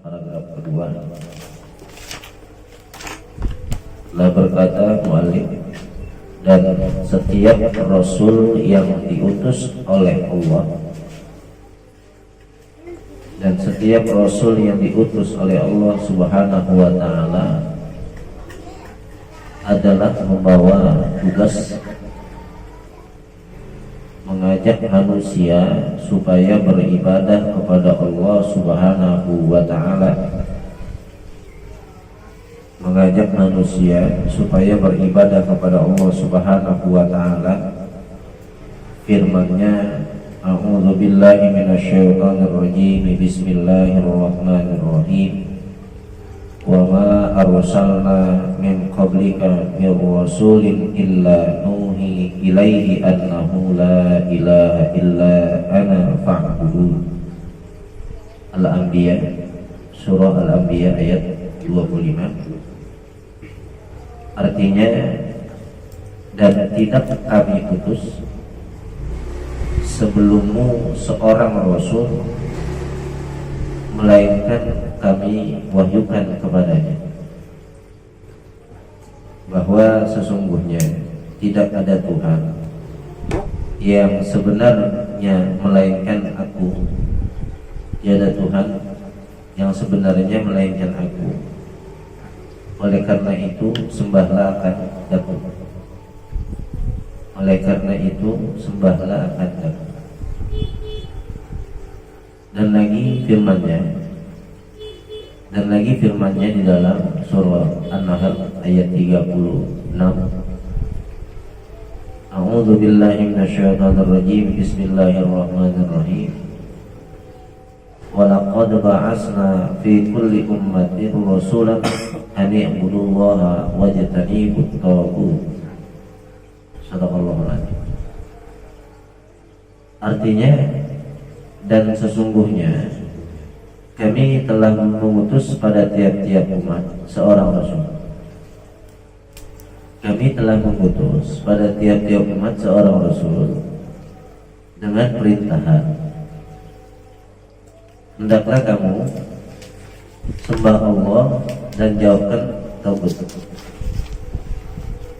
paragraf kedua. Telah berkata muallif, dan setiap rasul yang diutus oleh Allah, dan setiap rasul yang diutus oleh Allah Subhanahu wa taala adalah membawa tugas mengajak manusia supaya beribadah kepada Allah Subhanahu wa taala, mengajak manusia supaya beribadah kepada Allah Subhanahu wa taala. Firman-Nya, a'udzu billahi minasyaitonir rajim, bismillahirrahmanirrahim, wa ma arsalna min qablika min rasulin illa nuhi ilaihi annahu la ilaha illa ana fa'budun. Al-Anbiya, surah Al-Anbiya ayat 25. Artinya, dan tidak kami utus sebelummu seorang rasul melainkan kami wahyukan kepadanya bahwa sesungguhnya tidak ada Tuhan yang sebenarnya melainkan aku, tiada Tuhan yang sebenarnya melainkan aku. Oleh karena itu sembahlah akan aku. Oleh karena itu sembahlah akan aku. Dan lagi firman-Nya di dalam surah An-Nahl ayat 36. A'udzu billahi minasyaitonir rajim, bismillahirrahmanirrahim. Wa laqad ba'atsna fi kulli ummatin rasulan an i'budullaha wajtanibut taghut. Shadaqallahul adzim. Artinya, dan sesungguhnya kami telah mengutus pada tiap-tiap umat seorang rasul. Kami telah mengutus pada tiap-tiap umat seorang rasul dengan perintahan, hendaklah kamu sembah Allah dan jauhkan tagut.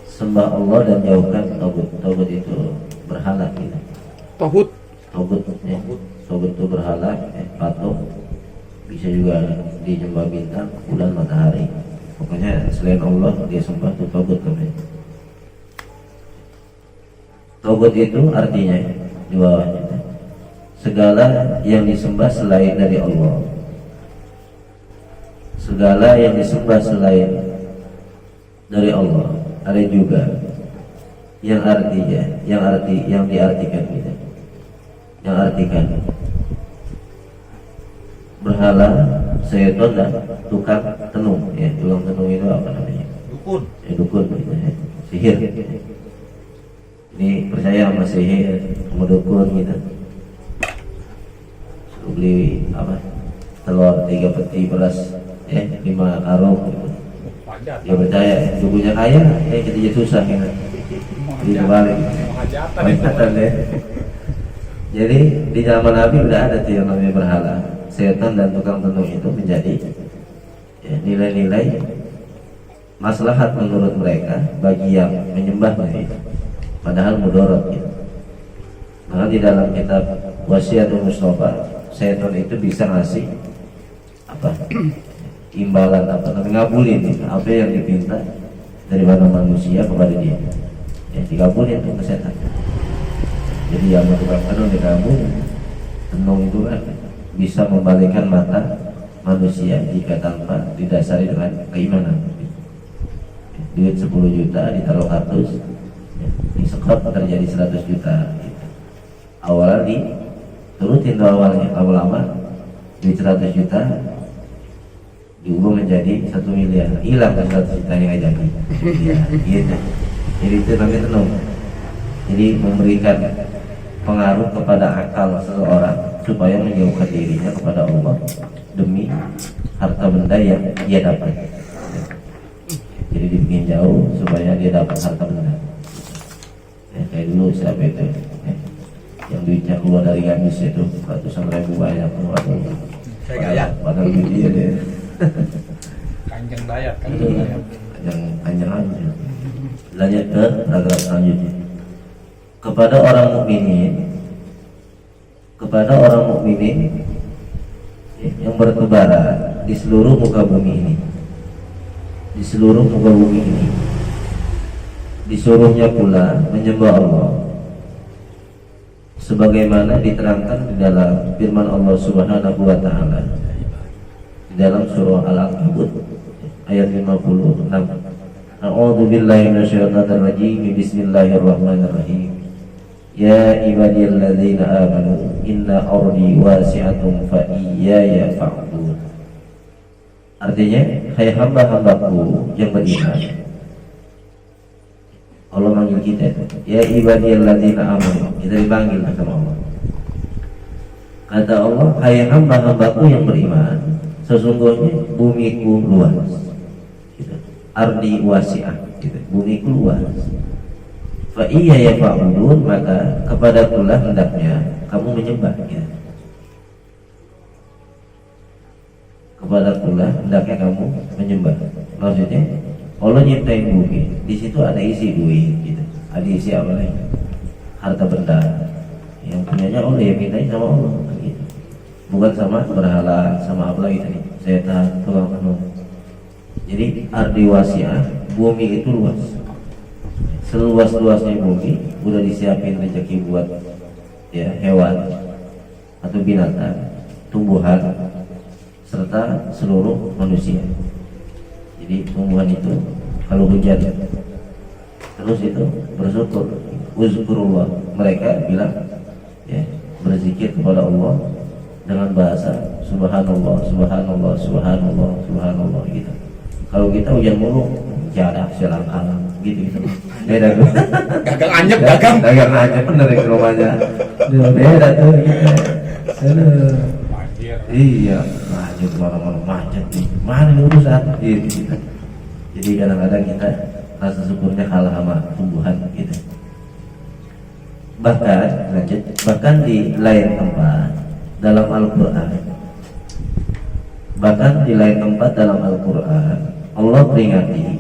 Sembah Allah dan jauhkan tagut. Tagut itu berhala kita. Tagut ya. Tagut itu berhala, patung. Bisa juga dijembah bintang, bulan, matahari. Pokoknya selain Allah dia sembah itu tagut namanya. Tagut itu artinya di bawahnya segala yang disembah selain dari Allah. Segala yang disembah selain dari Allah. Ada juga yang diartikan kita. Yang artikan berhala, syaitan dan tukang tenung. Ya, tukang tenung itu apa namanya? Dukun. Ya, dukun gitu ya. Sihir. Ini percaya sama sihir, sama dukun gitu. Suruh beli apa? Telur 3 peti beras, 5 karung gitu. Dia percaya dukunnya kaya, kita jadi susah gitu. Jadi kebalik. Hajatan ya. Jadi di zaman Nabi udah ada tuh yang namanya berhala. Setan dan tukang tenung itu menjadi nilai-nilai maslahat menurut mereka bagi yang menyembahnya itu, padahal mudarat gitu. Maka di dalam kitab Wasiatul Mustafa, setan itu bisa ngasih apa? Imbalan apa? Ngabulin gitu, apa yang dipinta daripada manusia kepada dia. Ya, dikabulin itu ke setan. Jadi yang tukang tenung dikabulin. Tenung itu kan bisa membalikkan mata manusia jika tanpa didasari dengan keimanan. Duit 10 juta ditaruh kartus, disekop terjadi 100 juta. Awalnya diturutin awalnya, lama-lama duit 100 juta diubah menjadi 1 miliar, hilang kan 100 juta yang aja. Ya, gitu. Jadi itu namanya tenung. Jadi memberikan pengaruh kepada akal seseorang supaya menjauhkan dirinya kepada Allah demi harta benda yang dia dapat. Jadi dibikin jauh supaya dia dapat harta benda. Ya, kayak dulu siapa itu? Yang duitnya keluar dari gamis itu ratusan ribu banyak. Kayak gaya. Padahal dia deh. Kanjeng Dayat, Kanjeng Dayat. Yang panjang aja. Lanjut ke paragraf selanjutnya. Kepada orang mukminin yang bertebaran di seluruh muka bumi ini, disuruhnya pula menyembah Allah sebagaimana diterangkan di dalam firman Allah Subhanahu wa taala di dalam surah Al-Ankabut ayat 56. A'udzu billahi minasyaitonir rajim. Bismillahirrahmanirrahim. Ya ibadiyalladzina amanu inna ardi wasi'atun fa iyaya fa'budun. Artinya, hai hamba-hambaku yang beriman. Allah manggil kita, ya ibadiyalladzina amanu. Kita dipanggil sama Allah. Kata Allah, hai hamba-hambaku yang beriman, sesungguhnya bumiku luas. Ardi wasi'ah, bumiku luas. Fa iya ya fa'budun, maka kepadakulah hendaknya kamu menyembah. Kepadakulah hendaknya kamu menyembah. Maksudnya Allah nyiptain bumi, di situ ada isi duit, ada isi apa lagi? Harta benda. Yang punyanya Allah, yang mintain sama Allah, gitu. Bukan sama berhala, sama apa lagi tadi? Setan, tukang penuh. Jadi ardi wasi'ah, bumi itu luas. Seluas-luasnya bumi udah disiapin rezeki buat ya hewan atau binatang, tumbuhan serta seluruh manusia. Jadi tumbuhan itu kalau hujan terus itu bersyukur, uzkurullah, mereka bilang ya berzikir kepada Allah dengan bahasa subhanallah, subhanallah, subhanallah, subhanallah gitu. Kalau kita hujan mulu jarak selang alam gitu. Beda tuh. Gagang anyep, dagang anyep bener di rumahnya. Beda tuh gitu. Iya, macet mana-mana macet nih. Mana urusan gitu. Jadi kadang-kadang kita rasa syukurnya kalah sama tumbuhan gitu. Bahkan di lain tempat dalam Al-Qur'an, Allah peringati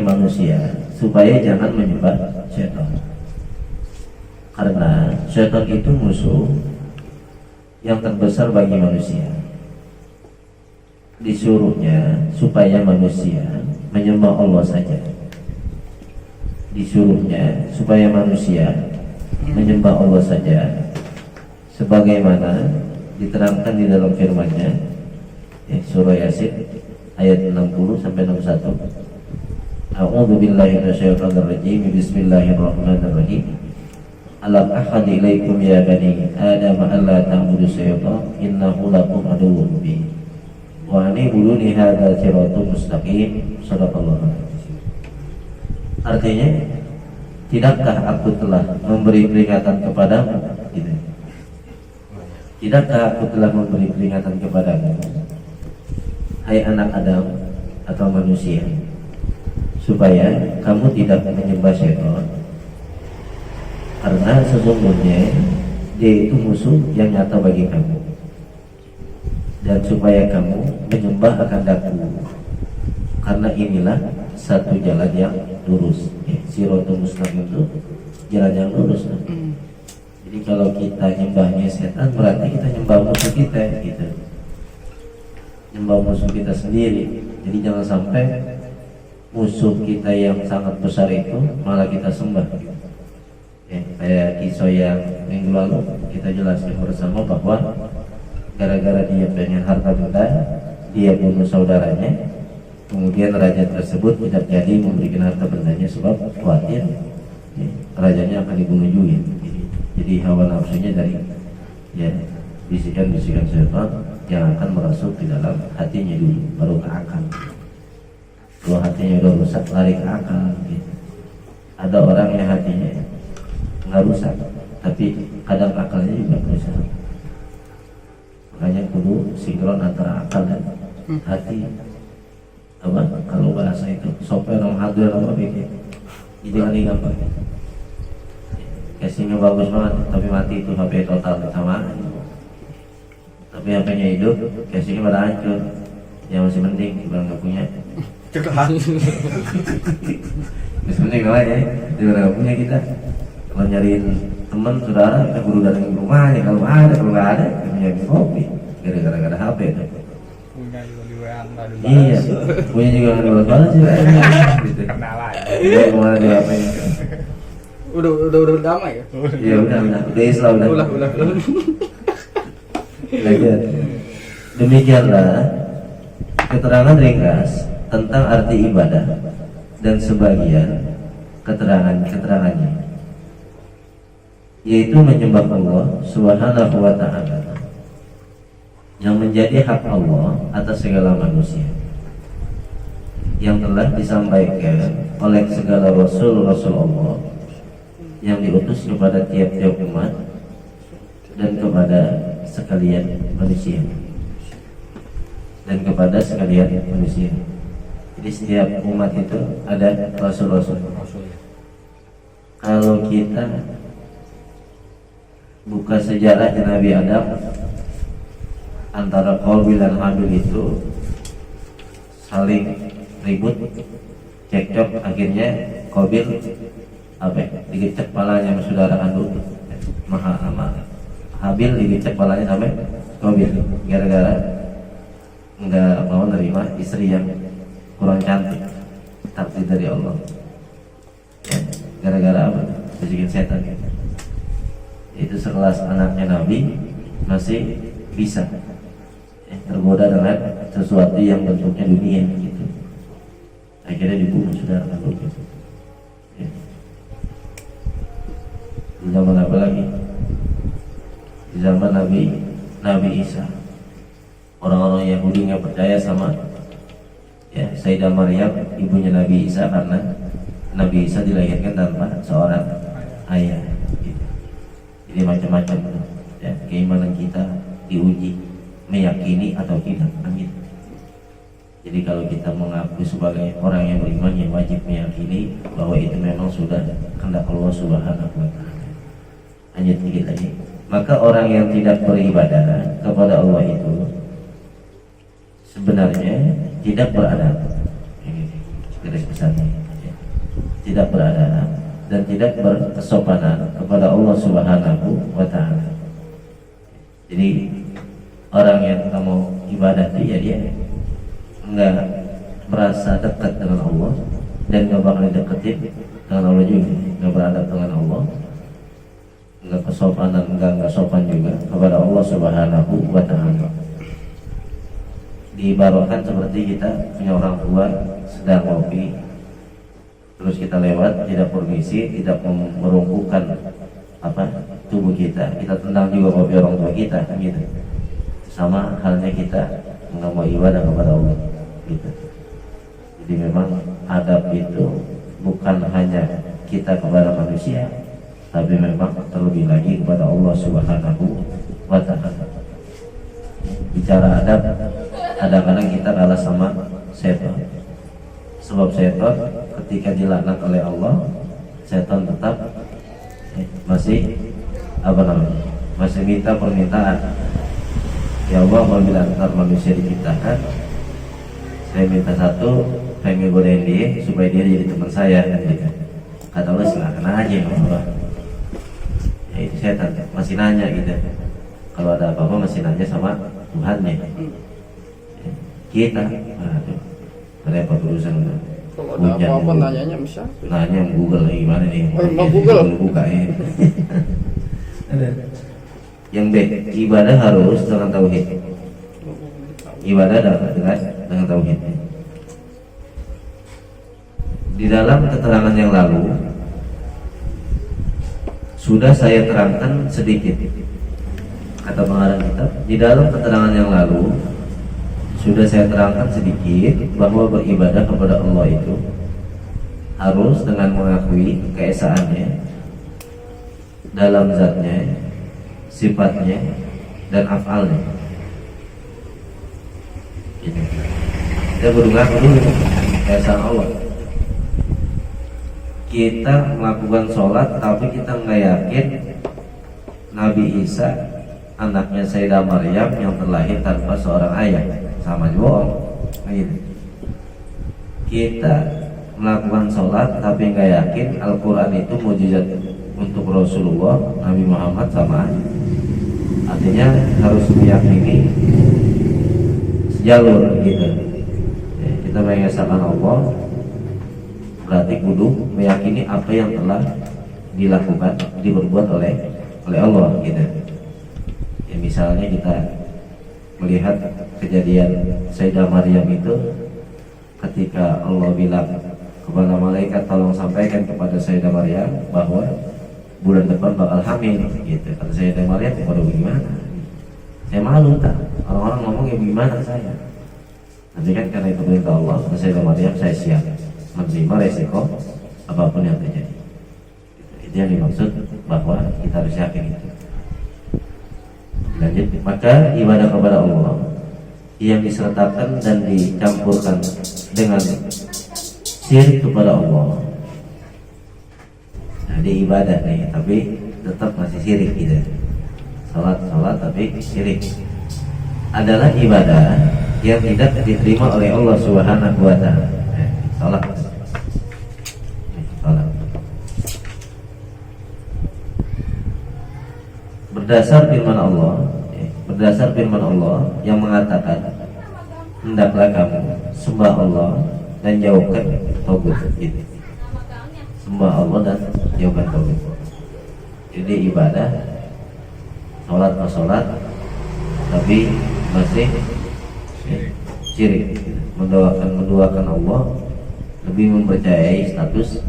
manusia supaya jangan menyembah syaitan. Karena syaitan itu musuh yang terbesar bagi manusia. Disuruhnya supaya manusia menyembah Allah saja. Sebagaimana diterangkan di dalam firman-Nya ya, surah Yasin ayat 60 sampai 61. A'udzu billahi minasyaitonir rajim. Bismillahirrahmanirrahim. Alam ahad ilaikum ya bani Adam alla ta'budu syaitan innahu lakum aduwwun mubin. Wa anibuduni hadza siratun mustaqim. Shadaqallahu. Artinya, tidakkah aku telah memberi peringatan kepadamu gitu. Tidakkah aku telah memberi peringatan kepadamu, hai anak Adam atau manusia, supaya kamu tidak menyembah syaitan, karena sesungguhnya dia itu musuh yang nyata bagi kamu, dan supaya kamu menyembah akan Aku, karena inilah satu jalan yang lurus. Siratul mustaqim itu jalan yang lurus. Jadi kalau kita nyembahnya setan, berarti kita nyembah musuh kita gitu. Nyembah musuh kita sendiri. Jadi jangan sampai musuh kita yang sangat besar itu malah kita sembah. Ya, kayak kisah yang minggu lalu kita jelaskan bersama bahwa gara-gara dia pengen harta benda, dia bunuh saudaranya. Kemudian raja tersebut tidak jadi memberikan harta bendanya sebab khawatir ya, rajanya akan dibunuh juga. Jadi hawa nafsunya dari ya bisikan-bisikan syaitan yang akan merasuk di dalam hatinya dulu, baru ke akal. Kalau hatinya udah rusak, lari ke akal gitu. Ada orang yang hatinya nggak rusak, tapi kadang akalnya juga rusak. Makanya kudu sinkron antara akal dan hati. Apa? Kalau bahasa itu software orang hardware apa bikin itu kan gampang. Casingnya bagus banget, tapi mati itu HP total sama. Tapi yang punya hidup, casingnya pada hancur. Yang masih mending, kalau nggak punya. Masih mending lah ya, dia nggak punya kita. Kalau nyariin teman, saudara, kita guru dari rumahnya. Kalau nggak ada, kita punya kopi. Gara-gara HP. Punya juga di WA nggak dibalas. Iya, punya juga nggak dibalas sih. Gitu. Kenal aja. Dia kemana di HP? Udah berdamai ya? Iya udah Islam udah. Ulah. Belajar. Demikianlah keterangan ringkas tentang arti ibadah dan sebagian keterangannya, yaitu menyembah Allah Subhanahu wa ta'ala yang menjadi hak Allah atas segala manusia, yang telah disampaikan oleh segala Rasul Allah yang diutus kepada tiap-tiap umat dan kepada sekalian manusia. Jadi setiap umat itu ada Rasul-Rasul. Kalau kita buka sejarah Nabi Adam, antara Qabil dan Habil itu saling ribut, cekcok, akhirnya Qabil digicek palanya sama saudara kandung, Habil digicek palanya sampai Qabil gara-gara nggak mau nerima istri yang kurang cantik, takdir dari Allah ya, gara-gara apa? Bisikin setan. Itu sekelas anaknya Nabi masih bisa tergoda dengan sesuatu yang bentuknya dunia gitu, akhirnya dibunuh saudara kandung gitu. Ya. Di zaman apa lagi? Di zaman Nabi Isa, orang-orang Yahudi nggak percaya sama Sayyidah Maryam, ibunya Nabi Isa, karena Nabi Isa dilahirkan tanpa seorang ayah gitu. Jadi macam-macam ya, keimanan kita diuji, meyakini atau tidak gitu. Jadi kalau kita mengaku sebagai orang yang beriman, yang wajib meyakini bahwa itu memang sudah kehendak Allah Subhanahu wa ta'ala. Lanjut sedikit lagi. Maka orang yang tidak beribadah kepada Allah itu sebenarnya tidak beradab. Ini garis besarnya. Tidak beradab dan tidak berkesopanan kepada Allah Subhanahu wa ta'ala. Jadi orang yang kamu ibadah itu ya dia enggak merasa dekat dengan Allah dan enggak bakal deketin dengan Allah juga, enggak beradab dengan Allah, enggak kesopanan, enggak sopan juga kepada Allah Subhanahu wa ta'ala. Diibaratkan seperti kita punya orang tua sedang ngopi, terus kita lewat, tidak permisi, tidak merumpukan tubuh kita tendang juga kopi orang tua kita gitu. Sama halnya kita nggak mau ibadah kepada Allah gitu. Jadi memang adab itu bukan hanya kita kepada manusia, tapi memang terlebih lagi kepada Allah Subhanahu wa ta'ala. Bicara adab, kadang-kadang kita kalah sama setan. Sebab setan ketika dilaknat oleh Allah, setan tetap masih masih minta permintaan. Ya Allah, apabila antar manusia diciptakan, saya minta satu, pengen godain dia supaya dia jadi teman saya kan gitu. Kata Allah, silakan aja ya Allah. Ya itu setan masih nanya gitu. Kalau ada apa-apa masih nanya sama Tuhannya. Kita repot urusan. Kalau ada apa-apa nanyanya bisa. Nanya Google gimana nih? Mau Google buka ya. Yang B, ibadah harus dengan tauhid. Ibadah dengan tauhid. Di dalam keterangan yang lalu sudah saya terangkan sedikit. Kata pengarang kitab, di dalam keterangan yang lalu sudah saya terangkan sedikit bahwa beribadah kepada Allah itu harus dengan mengakui keesaannya dalam zatnya, sifatnya, dan afalnya. Kita baru ngaku dulu keesaan Allah. Kita melakukan sholat tapi kita nggak yakin Nabi Isa anaknya Sayyidah Maryam yang terlahir tanpa seorang ayah, sama juga bohong. Gitu. Kita melakukan sholat tapi nggak yakin Al-Quran itu mukjizat untuk Rasulullah Nabi Muhammad sama aja. Artinya harus meyakini sejalur gitu. Ya, kita mengesahkan Allah berarti kudu meyakini apa yang telah dilakukan, diperbuat oleh Allah gitu. Ya, misalnya kita melihat kejadian Sayyidah Maryam itu ketika Allah bilang kepada malaikat tolong sampaikan kepada Sayyidah Maryam bahwa bulan depan bakal hamil gitu. Kata Sayyidah Maryam, waduh gimana? Saya malu tak? Orang-orang ngomong ya gimana saya? Nanti kan karena itu perintah Allah, kata Sayyidah Maryam, saya siap menerima resiko apapun yang terjadi. Itu yang dimaksud bahwa kita harus yakin itu. Lanjut, maka ibadah kepada Allah yang disertakan dan dicampurkan dengan syirik kepada Allah. Nah, dia ibadah nih, tapi tetap masih syirik gitu. Salat tapi syirik adalah ibadah yang tidak diterima oleh Allah Subhanahu wa taala. Salat. Berdasar firman Allah yang mengatakan, hendaklah kamu sembah Allah dan jauhkan tagut gitu. Sembah Allah dan jauhkan tagut. Jadi ibadah sholat tapi masih syirik, mendoakan Allah, lebih mempercayai status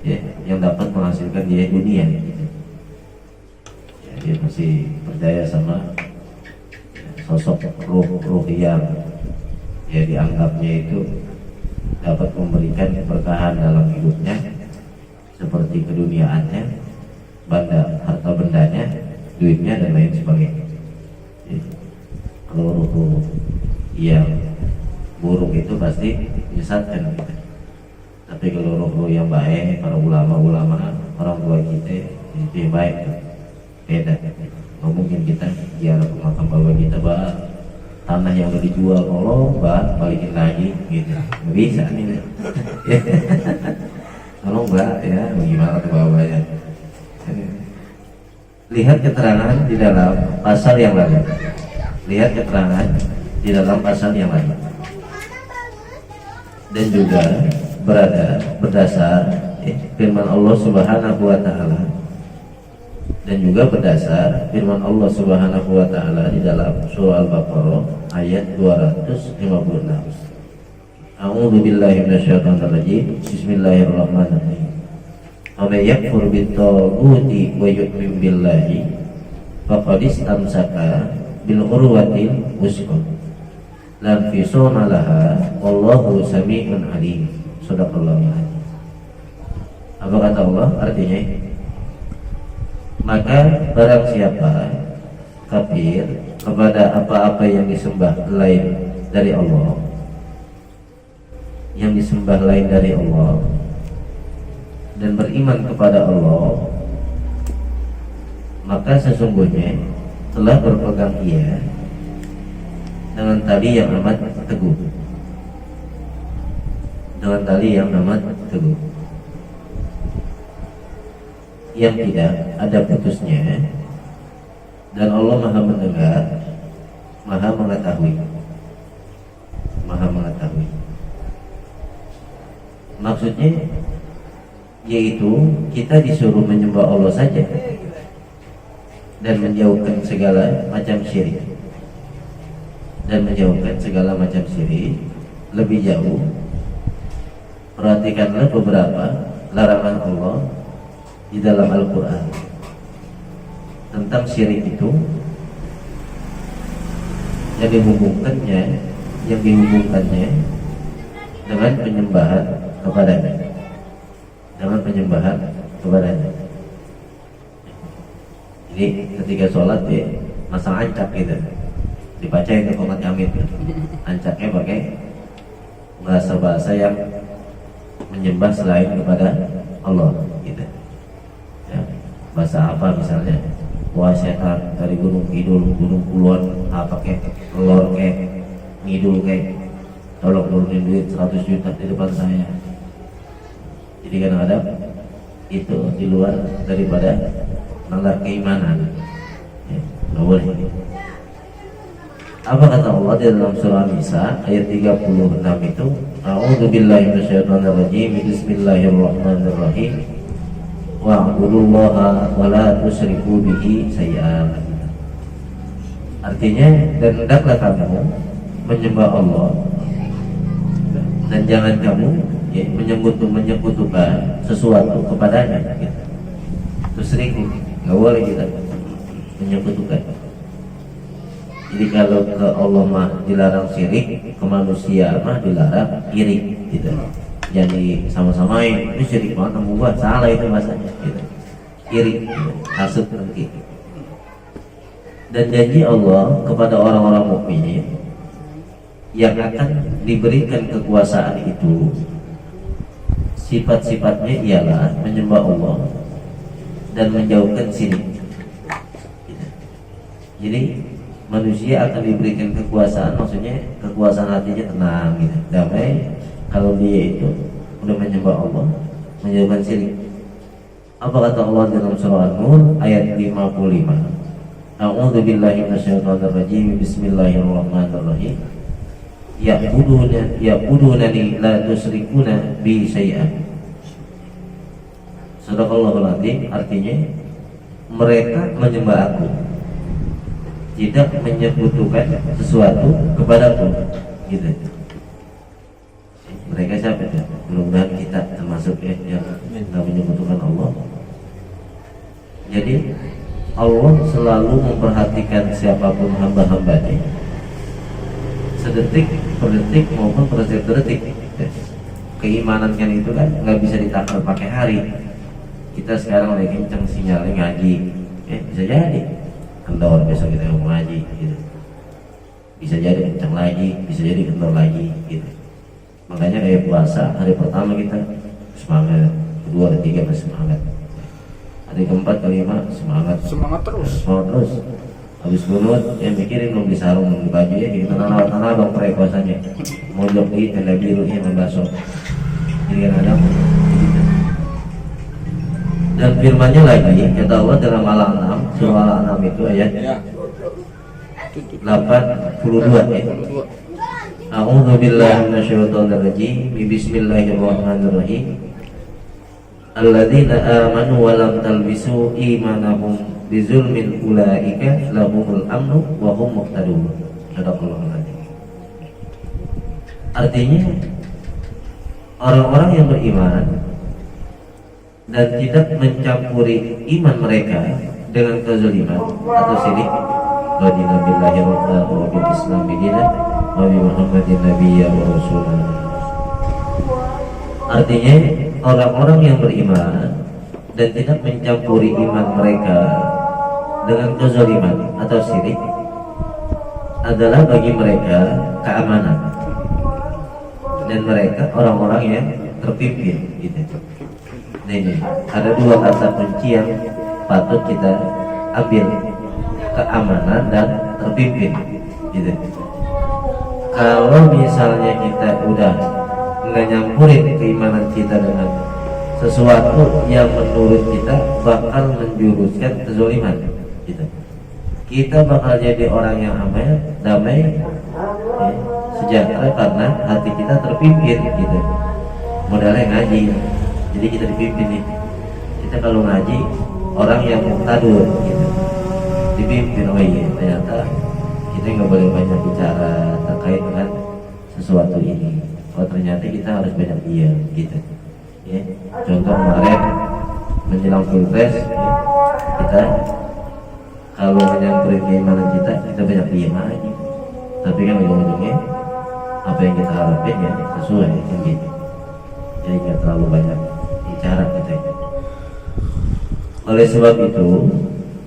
ya, yang dapat menghasilkan dia dunia gitu. Ya, dia masih percaya sama sosok ruh yang ya dianggapnya itu dapat memberikan keberkahan dalam hidupnya seperti keduniaannya, harta bendanya, duitnya dan lain sebagainya. Jadi, kalau ruh yang buruk itu pasti menyesatkan kita. Tapi kalau ruh yang baik, para ulama-ulama, orang tua kita itu yang baik, beda. Nggak mungkin kita ziarah ke makam bapak kita, tanah yang udah dijual kalau balikin lagi gitu, nggak bisa nih. Kalau enggak ya bagaimana tuh bapaknya. Lihat keterangan di dalam pasal yang lain. Dan juga berdasar firman Allah Subhanahu wa taala. Dan juga berdasar firman Allah Subhanahu wa taala di dalam surah Al-Baqarah ayat 256. A'udzu billahi minasyaitonir rajim. Bismillahirrahmanirrahim. Wa may yakfur bit-taghuti wa yu'min billahi faqad istamsaka bil urwatil wuthqa la infisama laha wallahu samii'un 'aliim. Shadaqallahu adzim. Apa kata Allah artinya? Maka barang siapa kafir kepada apa-apa yang disembah lain dari Allah, dan beriman kepada Allah, maka sesungguhnya telah berpegang ia dengan tali yang amat teguh. Yang tidak ada putusnya, dan Allah Maha mendengar, Maha mengetahui. Maksudnya yaitu kita disuruh menyembah Allah saja dan menjauhkan segala macam syirik. Lebih jauh, perhatikanlah beberapa larangan Allah di dalam Al-Quran tentang syirik itu yang dihubungkannya dengan penyembahan kepadanya. Jadi ketika sholat ya masang ancak gitu, dibaca itu komat yamin, ancaknya pakai bahasa yang menyembah selain kepada Allah gitu. Ya, bahasa apa misalnya? wah setan dari gunung kidul, gunung kulon, apa kek, telur kek, ngidul kek, tolong turunin duit 100 juta di depan saya. Jadi kadang-kadang itu di luar daripada nalar keimanan. Ya, nggak boleh. Apa kata Allah di dalam surah Nisa ayat 36 itu? A'udzubillahi minasyaitonirrajim. Bismillahirrahmanirrahim. Wa'budullaha wa la tusyriku bihi syai'an. Artinya, dan hendaklah kamu menyembah Allah dan jangan kamu menyekutukan sesuatu kepadanya. Tusyriku, nggak boleh kita menyekutukan. Jadi kalau ke Allah mah dilarang syirik, ke manusia mah dilarang iri, gitu. Jadi sama-samain, ini syirik banget kamu buat, salah itu masanya, gitu. Iri, gitu. Hasud nanti. Dan janji Allah kepada orang-orang mukmin yang akan diberikan kekuasaan itu, sifat-sifatnya ialah menyembah Allah dan menjauhkan syirik. Gitu. Jadi manusia akan diberikan kekuasaan, maksudnya kekuasaan hatinya tenang, gitu, damai. Kalau dia itu udah menyembah Allah, menjauhkan syirik. Apa kata Allah dalam surah An-Nur ayat 55? A'udzubillahi minasyaitonirrajim. Bismillahirrahmanirrahim. Ya'budunani la tusyrikuna bi syai'an. Sadaqallahul azim. Artinya mereka menyembah aku, tidak menyekutukan sesuatu kepadaku, gitu. Mereka siapa ya? Mudah-mudahan kita termasuk ya yang tidak menyekutukan Allah. Jadi Allah selalu memperhatikan siapapun hamba-hambanya, sedetik per detik maupun per detik. Keimanan kan itu kan nggak bisa ditakar pakai hari. Kita sekarang lagi kencang sinyalnya ngaji, bisa jadi kendor besok kita mau ngaji, gitu. Bisa jadi kencang lagi, bisa jadi kendor lagi, gitu. Makanya kayak puasa, hari pertama kita semangat, kedua, ketiga masih semangat, hari keempat, kelima semangat terus. Habis bunut, mikirin mau beli sarung, mau beli baju ya, gitu. Tanah bang perekosannya, mau jok di tenda biru ya, membasuh. Jadi kan ada gitu. Dan firmannya lagi, kata Allah dalam Al-An'am, surah Al-An'am itu ayat 82 ya. A'udzubillahi minasyaitonirrajim. Bismillahirrahmanirrahim. Alladzina amanu wa lam talbisu imanahum bizulmin ulaika lahumul amnu wa hum muhtadun. Sadaqallahul azim. Artinya orang-orang yang beriman dan tidak mencampuri iman mereka dengan kezaliman atau syirik, radina billahi rabban wa bil islami dinan wa bi muhammadin nabiyya wa rasulah. Artinya orang-orang yang beriman dan tidak mencampuri iman mereka dengan kezaliman atau syirik adalah bagi mereka keamanan, dan mereka orang-orang yang terpimpin, gitu. Nah, ini ada dua kata kunci yang patut kita ambil, keamanan dan terpimpin, gitu. Kalau misalnya kita udah nggak nyampurin keimanan kita dengan sesuatu yang menurut kita bakal menjuruskan kezaliman, gitu, kita bakal jadi orang yang damai, sejahtera karena hati kita terpimpin, gitu. Modalnya ngaji, jadi kita dipimpin nih. Kita kalau ngaji orang yang muqtadur, gitu, dipimpin. Oh iya, ternyata kita nggak boleh banyak bicara terkait dengan sesuatu ini. Oh ternyata kita harus banyak diam, gitu. Ya, contoh kemarin menjelang pilpres, ya, kita kalau menyamperin keimanan kita banyak diam aja. Tapi kan ujung-ujungnya apa yang kita harapin ya sesuai, gitu. Jadi nggak terlalu banyak bicara kita. Oleh sebab itu,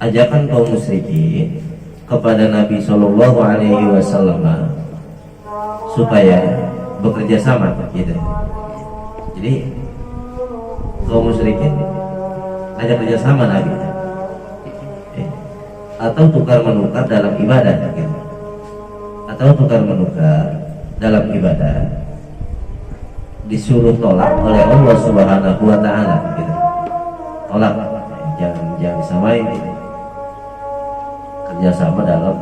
ajakan kaum musyrikin kepada Nabi Shallallahu Alaihi Wasallam supaya bekerja sama, gitu. Jadi kaum musyrikin ngajak kerja sama Nabi. atau tukar menukar dalam ibadah gitu. Atau tukar menukar dalam ibadah disuruh tolak oleh Allah Subhanahu wa taala gitu. Tolak, jangan disamai gitu. Kerjasama dalam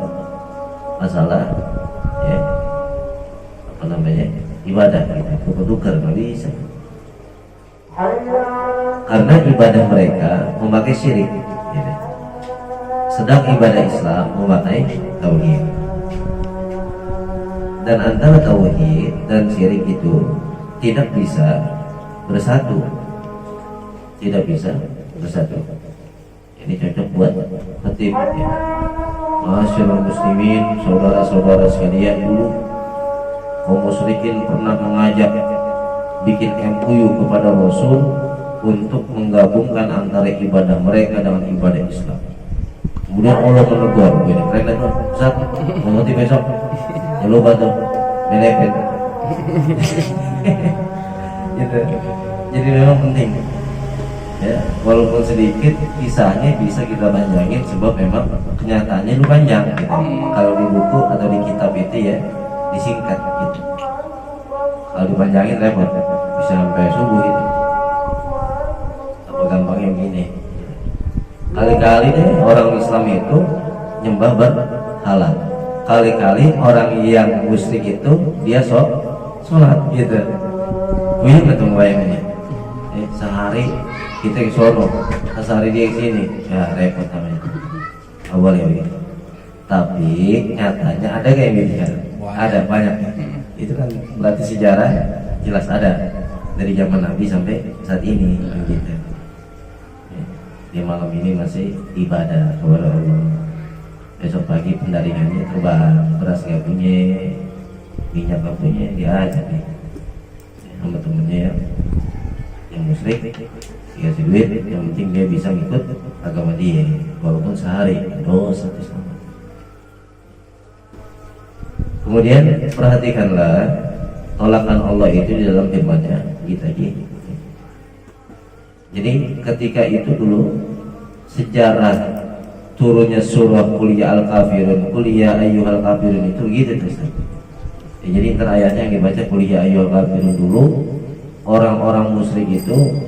masalah ya apa namanya ibadah gitu, tukar nggak bisa karena ibadah mereka memakai syirik gitu. Sedang ibadah Islam memakai tauhid, dan antara tauhid dan syirik itu tidak bisa bersatu, tidak bisa bersatu. Ini cocok buat khatib ya. Masyaallah muslimin, saudara-saudara sekalian, dulu kaum musyrikin pernah mengajak bikin MOU kepada Rasul untuk menggabungkan antara ibadah mereka dengan ibadah Islam. Kemudian Allah menegur, begini, keren kan Ustaz, mengerti besok, ya lupa tuh, benefit. Gitu. Jadi memang penting. Ya, walaupun sedikit kisahnya bisa kita panjangin sebab memang kenyataannya itu panjang gitu. Kalau di buku atau di kitab itu ya disingkat gitu. Kalau dipanjangin repot, bisa sampai subuh gitu. Apa gampangnya begini. Kali-kali deh orang Islam itu nyembah berhala. Kali-kali orang yang musyrik itu dia sholat gitu. Punya ketemu bayangannya. Sehari kita ke sono, sehari dia ke sini, ya repot namanya. Awal ya begitu. Tapi nyatanya ada kayak gitu kan? Ada banyak. Itu kan berarti sejarah jelas ada dari zaman Nabi sampai saat ini gitu. Di malam ini masih ibadah kepada Allah. Besok pagi pendaringannya terbang, beras nggak punya, minyak nggak punya, diajak nih sama temennya yang musyrik, dikasih duit, yang penting dia bisa ngikut agama dia, walaupun sehari dosa itu sama. Kemudian perhatikanlah tolakan Allah itu di dalam firman-Nya gitu aja. Jadi ketika itu dulu sejarah turunnya surah Qul ya al-kafirun, Qul ya ayyuhal kafirun itu gitu terus. Ya, jadi ntar ayatnya yang dibaca Qul ya ayyuhal kafirun dulu. Orang-orang musyrik itu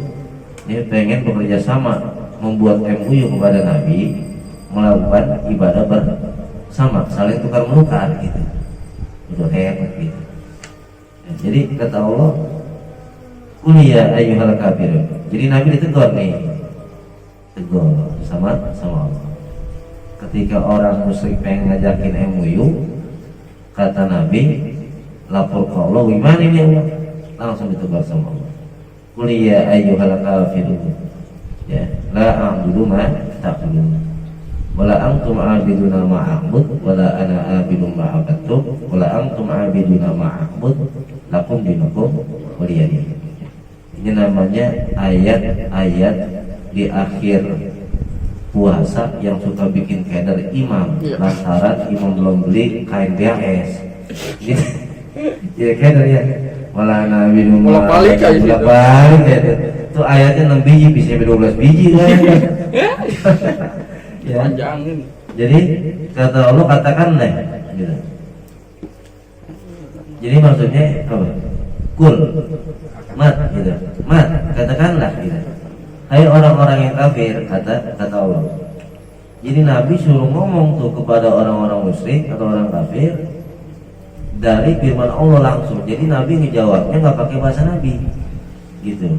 ini pengen bekerja sama membuat MOU kepada Nabi, melakukan ibadah bersama, saling tukar menukar gitu. Itu hebat gitu. Ya, jadi kata Allah Qul ya ayyuhal kafirun. Jadi Nabi ditegur nih, tegur sama Allah. Ketika orang musyrik pengen ngajakin MOU, kata Nabi, lapor ke Allah, gimana ini Allah? Langsung ditegur sama Allah. Qul ya ayyuhal kafirun. Ya, la a'budu ma ta'budun. Wala antum 'abiduna ma a'bud, wala ana 'abidun ma 'abadtum, wala antum 'abiduna ma a'bud, lakum dinukum waliyadin. Ini namanya ayat-ayat di akhir puasa yang suka bikin keder imam lantaran imam belum beli kain BAS. Ya keder ya. Malah Nabi bolak-balik aja gitu. Bolak-balik ya. Itu ayatnya 6 biji bisa 12 biji kan. Ya. Panjangin. Jadi kata Allah katakanlah gitu. Jadi maksudnya apa? Kul mat gitu. Mat katakanlah gitu. Hai orang-orang yang kafir, kata Allah. Jadi Nabi suruh ngomong tuh kepada orang-orang musyrik atau orang kafir dari firman Allah langsung. Jadi Nabi ngejawabnya nggak pakai bahasa Nabi, gitu.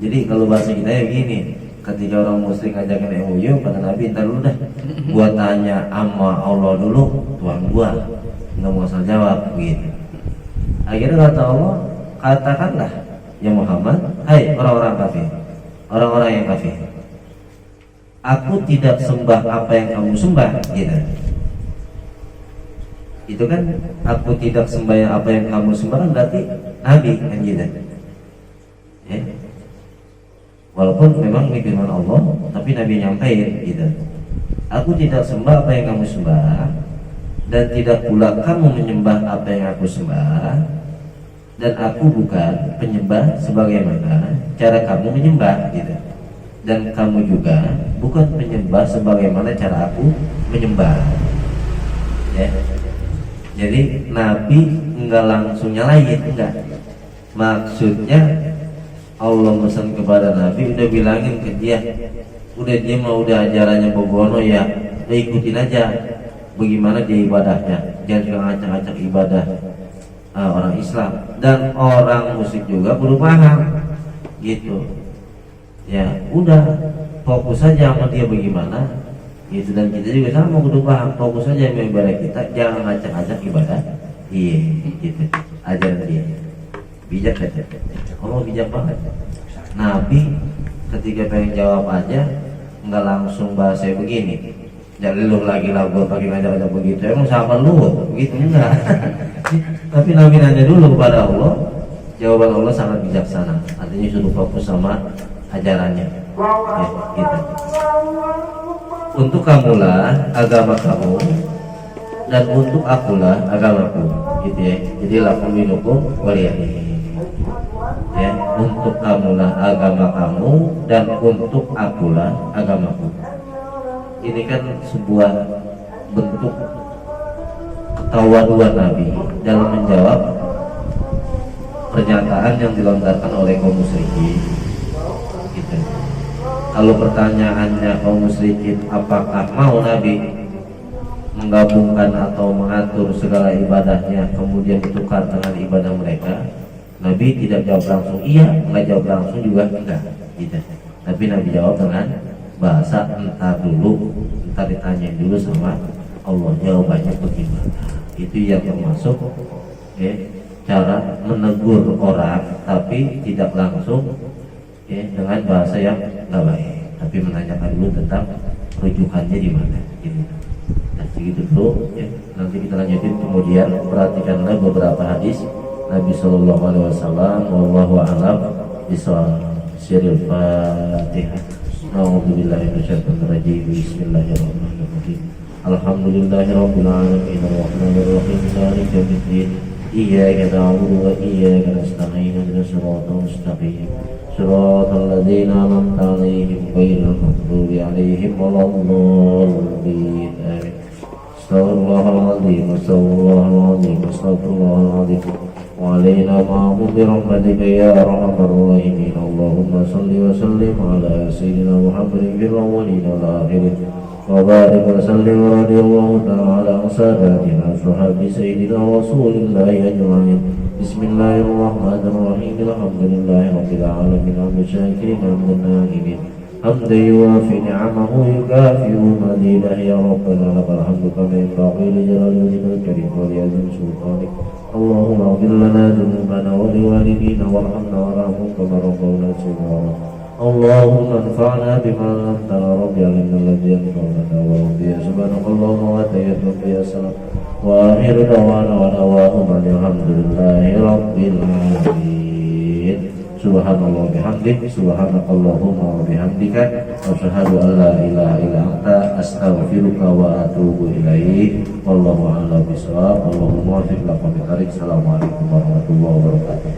Jadi kalau bahasa kita ya gini, ketika orang musyrik ngajakin MOU, kata Nabi ntar dulu dah, gua tanya sama Allah dulu, Tuhan gua, nggak mau asal jawab, gitu. Akhirnya kata Allah, katakanlah ya Muhammad, hai orang-orang kafir. Orang-orang yang kafir, aku tidak sembah apa yang kamu sembah, gitu. Itu kan aku tidak sembah apa yang kamu sembah berarti Nabi kan gitu. Ya. Walaupun memang ini firman Allah, tapi Nabi nyampein gitu. Aku tidak sembah apa yang kamu sembah, dan tidak pula kamu menyembah apa yang aku sembah, dan aku bukan penyembah sebagaimana cara kamu menyembah gitu. dan kamu juga bukan menyembah sebagaimana cara aku menyembah. Ya. Jadi Nabi enggak langsung nyalain, enggak. Maksudnya Allah pesan kepada Nabi, udah bilangin ke dia, udah dia mau udah ajarannya Bogono ya, udah ikutin aja bagaimana dia ibadahnya, jangan suka ngacak-ngacak ibadah orang Islam. Dan orang musyrik juga perlu paham gitu ya, udah fokus saja sama dia bagaimana gitu. Dan kita juga sama kudu paham, fokus saja sama ibadah kita, jangan ngacak-ngacak ibadah. Iya gitu, ajaran dia bijak aja. Allah bijak banget. Nabi ketika pengen jawab aja nggak langsung bahasa begini, jadi lu lagi lah gue pakai ngajak-ngajak begitu, emang sahabat lu begitu enggak. Tapi Nabi nanya dulu kepada Allah, jawaban Allah sangat bijaksana, artinya suruh fokus sama ajarannya ya, gitu. Untuk kamulah agama kamu dan untuk akulah agamaku gitu ya. Jadi lakum dinukum waliyadin ya, untuk kamulah agama kamu dan untuk akulah agamaku. Ini kan sebuah bentuk ketawaduan Nabi dalam menjawab pernyataan yang dilontarkan oleh kaum musyrikin gitu. Kalau pertanyaannya kaum musyrikin apakah mau Nabi menggabungkan atau mengatur segala ibadahnya kemudian ditukar dengan ibadah mereka, Nabi tidak jawab langsung iya, nggak jawab langsung juga enggak gitu. Tapi Nabi jawab dengan bahasa entar dulu, entar ditanyain dulu sama Allah, jawabannya bagaimana. Itu yang termasuk ya, cara menegur orang tapi tidak langsung ya, dengan bahasa yang nggak baik, tapi menanyakan dulu tentang rujukannya di mana gitu. Nah segitu dulu ya. Nanti kita lanjutin, kemudian perhatikanlah beberapa hadis Nabi Shallallahu Alaihi Wasallam. Wallahu a'lam bishawab. Siril Fatihah. A'udzubillahi minasyaitonir rajim. Bismillahirrahmanirrahim. Alhamdulillahirabbil alamin arrahmanir rahim maliki yaumiddin. Iyyaka na'budu wa iyyaka nasta'in ihdinas siratal mustaqim. Siratal ladzina an'amta 'alaihim ghairil maghdubi 'alaihim waladdallin. Amin. Astaghfirullahaladzim, astaghfirullahaladzim, astaghfirullahaladzim. Wa alaina ma'amu birahmatika ya arhamar rahimin. Allahumma salli wa sallim ala sayyidina Muhammadin fil awwalin wal akhirin. Wa barik wa sallim wa radiyallahu ta'ala an sadatina sahabi sayyidina Rasulillahi ajma'in. Bismillahirrahmanirrahim. Alhamdulillahi rabbil alamin. Hamdan syakirin hamdan na'imin. حمدا يوافي نعمه يكافئ مزيده. يا ربنا لك الحمد كما ينبغي لجلال وجهك الكريم ولعظيم سلطانك. اللهم اغفر لنا ذنوبنا ولوالدينا وارحمنا وارحمهم كما ربونا صغارا. اللهم انفعنا بما علمتنا. رب علمنا الذي ينفعنا وربي سبحانك اللهم وتحية فيها السلام واخر دعوانا ودعواهم الحمد لله رب العالمين. Subhanallah bihamdik, subhanakallahumma wa bihamdika, asyhadu an la ilaha illa anta, astaghfiruka wa atubu ilaik. Wallahu a'lam bishawab. Allahumma waffiq. Assalamualaikum warahmatullahi wabarakatuh.